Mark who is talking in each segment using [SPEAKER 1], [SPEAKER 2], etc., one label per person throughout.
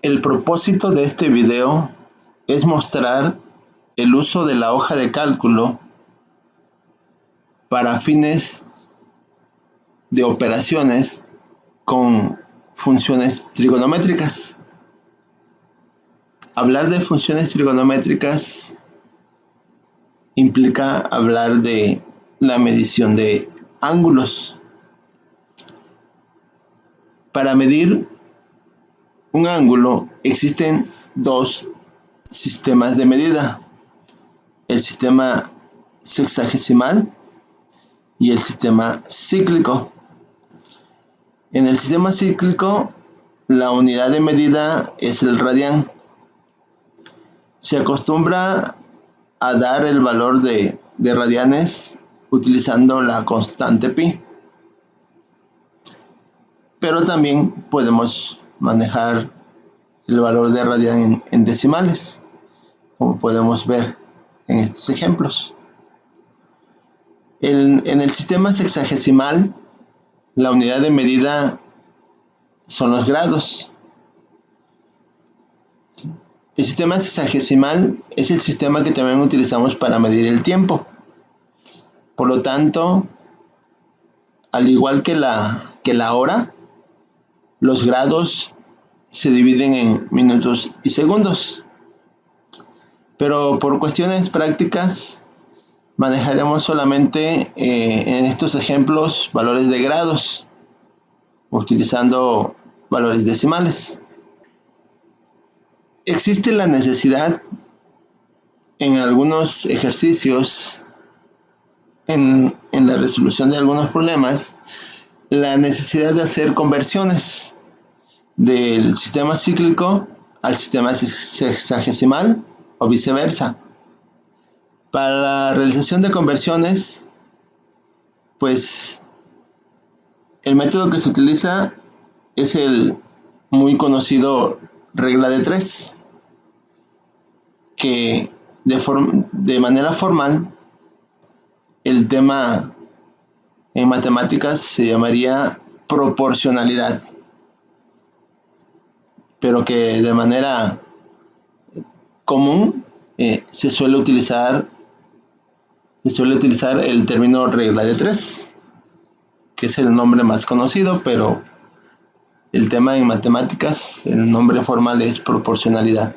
[SPEAKER 1] El propósito de este video es mostrar el uso de la hoja de cálculo para fines de operaciones con funciones trigonométricas. Hablar de funciones trigonométricas implica hablar de la medición de ángulos. Para medir un ángulo existen dos sistemas de medida: el sistema sexagesimal y el sistema cíclico. En el sistema cíclico, la unidad de medida es el radián. Se acostumbra a dar el valor de radianes utilizando la constante pi, pero también podemos manejar el valor de radián en decimales, como podemos ver en estos ejemplos. En el sistema sexagesimal, la unidad de medida son los grados. El sistema sexagesimal es el sistema que también utilizamos para medir el tiempo. Por lo tanto, al igual que la hora, los grados se dividen en minutos y segundos. Pero por cuestiones prácticas, manejaremos solamente en estos ejemplos valores de grados, utilizando valores decimales. Existe la necesidad en algunos ejercicios, en la resolución de algunos problemas, la necesidad de hacer conversiones del sistema cíclico al sistema sexagesimal o viceversa. Para la realización de conversiones, pues el método que se utiliza es el muy conocido regla de 3, que de manera formal el tema en matemáticas se llamaría proporcionalidad, pero que de manera común se suele utilizar el término regla de 3, que es el nombre más conocido, pero el tema en matemáticas, el nombre formal es proporcionalidad.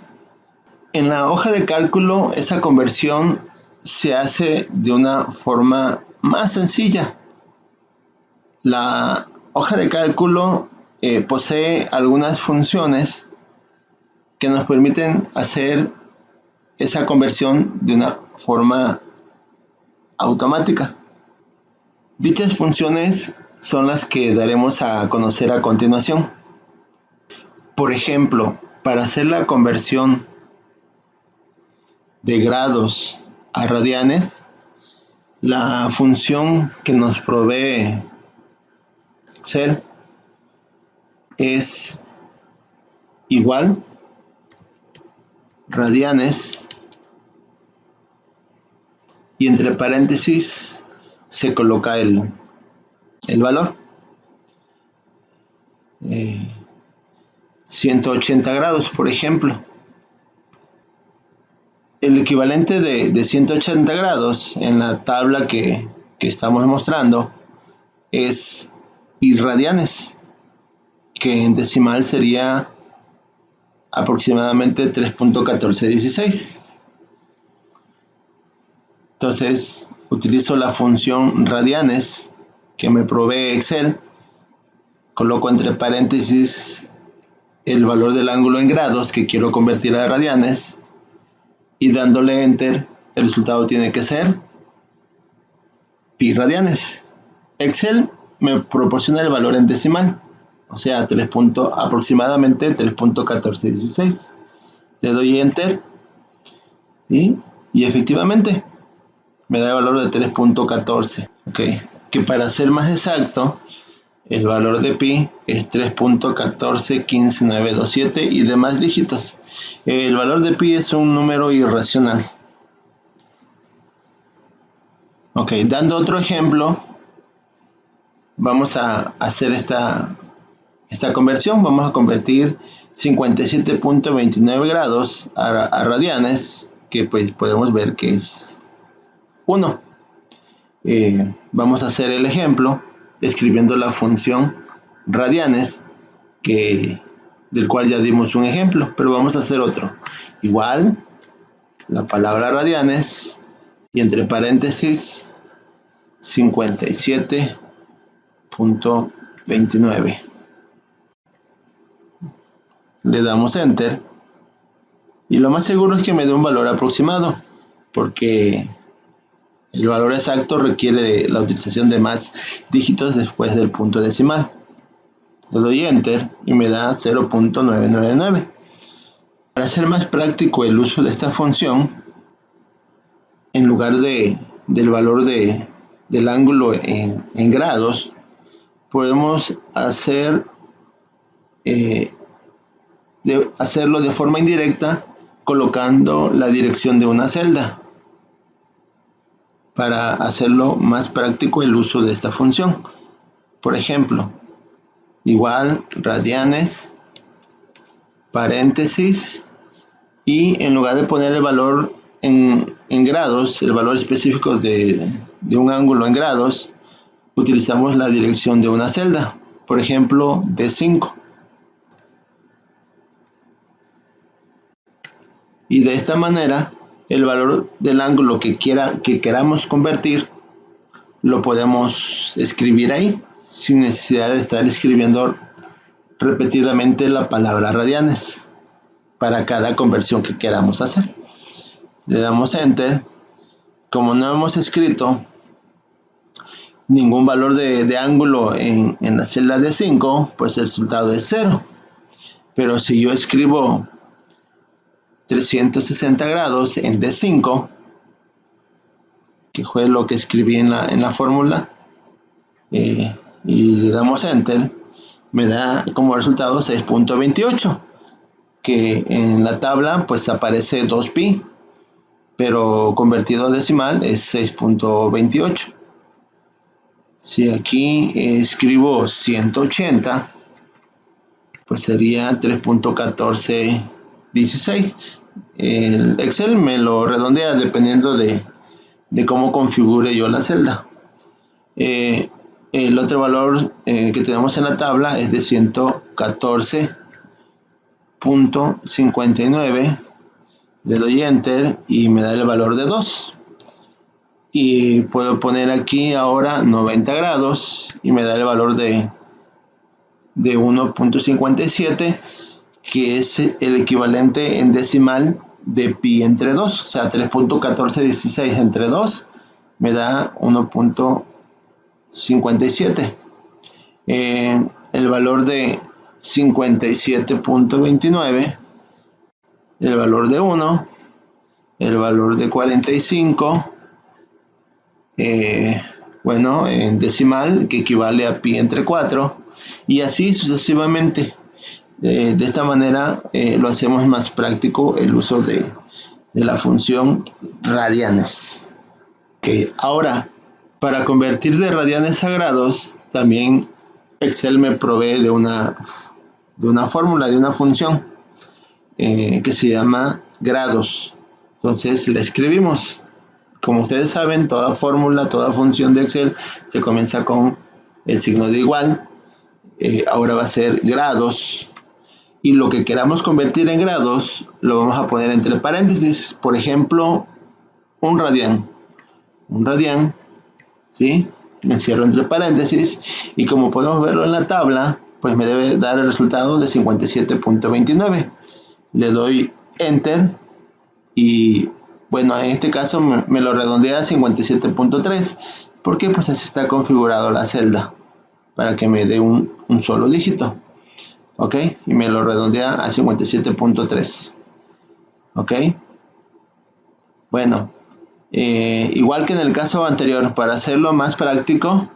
[SPEAKER 1] En la hoja de cálculo, esa conversión se hace de una forma más sencilla. La hoja de cálculo posee algunas funciones que nos permiten hacer esa conversión de una forma automática. Dichas funciones son las que daremos a conocer a continuación. Por ejemplo, para hacer la conversión de grados a radianes, la función que nos provee Excel es igual radianes, y entre paréntesis se coloca el valor. 180 grados, por ejemplo. El equivalente de 180 grados en la tabla que estamos mostrando es pi radianes, que en decimal sería aproximadamente 3.1416. Entonces utilizo la función radianes que me provee Excel, coloco entre paréntesis el valor del ángulo en grados que quiero convertir a radianes, y dándole enter el resultado tiene que ser pi radianes. Excel me proporciona el valor en decimal, o sea, aproximadamente 3.1416. Le doy enter y efectivamente me da el valor de 3.14. Okay. Que para ser más exacto, el valor de pi es 3.1415927 y demás dígitos. El valor de pi es un número irracional. Ok, dando otro ejemplo, vamos a hacer esta conversión. Vamos a convertir 57.29 grados a radianes, que pues podemos ver que es 1. Vamos a hacer el ejemplo escribiendo la función radianes, del cual ya dimos un ejemplo, pero vamos a hacer otro. Igual, la palabra radianes y entre paréntesis 57.29. Le damos enter y lo más seguro es que me dé un valor aproximado, porque el valor exacto requiere la utilización de más dígitos después del punto decimal. Le doy enter y me da 0.999. Para hacer más práctico el uso de esta función, en lugar del valor del ángulo en grados, podemos hacerlo de forma indirecta colocando la dirección de una celda para hacerlo más práctico el uso de esta función. Por ejemplo, igual radianes, paréntesis, y en lugar de poner el valor en grados, el valor específico de un ángulo en grados, utilizamos la dirección de una celda, por ejemplo D5. Y de esta manera, el valor del ángulo que queramos convertir, lo podemos escribir ahí, sin necesidad de estar escribiendo repetidamente la palabra radianes para cada conversión que queramos hacer. Le damos enter. Como no hemos escrito ningún valor de ángulo en la celda de 5, pues el resultado es 0. Pero si yo escribo 360 grados en D5, que fue lo que escribí en la fórmula, y le damos enter, me da como resultado 6.28, que en la tabla pues aparece 2pi, pero convertido a decimal es 6.28. Si aquí escribo 180, pues sería 3.1416. El Excel me lo redondea dependiendo de cómo configure yo la celda. El otro valor que tenemos en la tabla es de 114.59. Le doy enter y me da el valor de 2. Y puedo poner aquí ahora 90 grados y me da el valor de 1.57, que es el equivalente en decimal de pi entre 2, o sea, 3.1416 entre 2 me da 1.57. El valor de 57.29, el valor de 1, el valor de 45, bueno, en decimal, que equivale a pi entre 4, y así sucesivamente. De esta manera lo hacemos más práctico el uso de la función radianes. Ahora, para convertir de radianes a grados, también Excel me provee de una fórmula, de una función que se llama grados. Entonces la escribimos. Como ustedes saben, toda fórmula, toda función de Excel se comienza con el signo de igual. Ahora va a ser grados. Y lo que queramos convertir en grados lo vamos a poner entre paréntesis. Por ejemplo, un radián. Un radián, ¿sí? Me encierro entre paréntesis. Y como podemos verlo en la tabla, pues me debe dar el resultado de 57.29. Le doy enter y bueno, en este caso me lo redondea a 57.3. ¿Por qué? Pues así está configurado la celda, para que me dé un solo dígito. Ok, y me lo redondea a 57.3. ok. Bueno, igual que en el caso anterior, para hacerlo más práctico,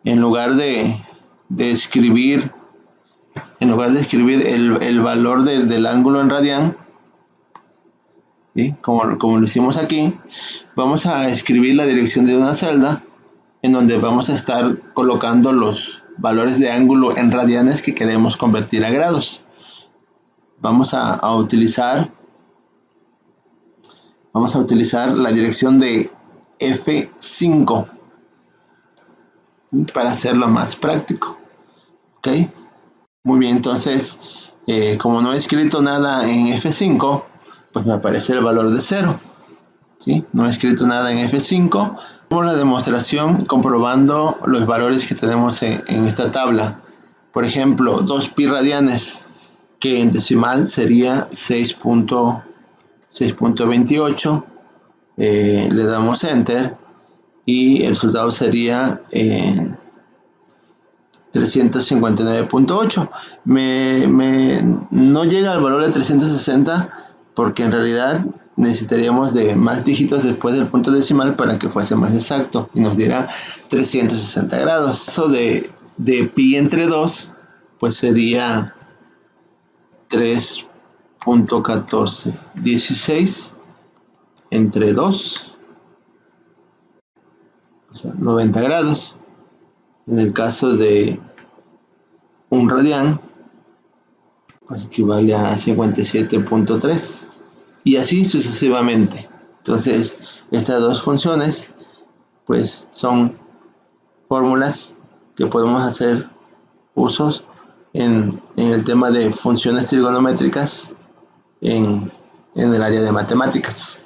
[SPEAKER 1] en lugar de escribir el valor del ángulo en radián, ¿sí? como lo hicimos aquí, vamos a escribir la dirección de una celda en donde vamos a estar colocando los valores de ángulo en radianes que queremos convertir a grados. vamos a utilizar la dirección de F5 para hacerlo más práctico. Ok, muy bien. Entonces, como no he escrito nada en F5, pues me aparece el valor de 0. ¿Sí? No he escrito nada en F5. Hacemos la demostración comprobando los valores que tenemos en esta tabla. Por ejemplo, 2 pi radianes, que en decimal sería 6.28. Le damos enter y el resultado sería 359.8. No llega al valor de 360 porque en realidad necesitaríamos de más dígitos después del punto decimal para que fuese más exacto y nos diera 360 grados. Eso de pi entre 2 pues sería 3.1416 entre 2, o sea, 90 grados. En el caso de un radián, pues equivale a 57.3 y así sucesivamente. Entonces, estas dos funciones pues son fórmulas que podemos hacer usos en el tema de funciones trigonométricas en el área de matemáticas.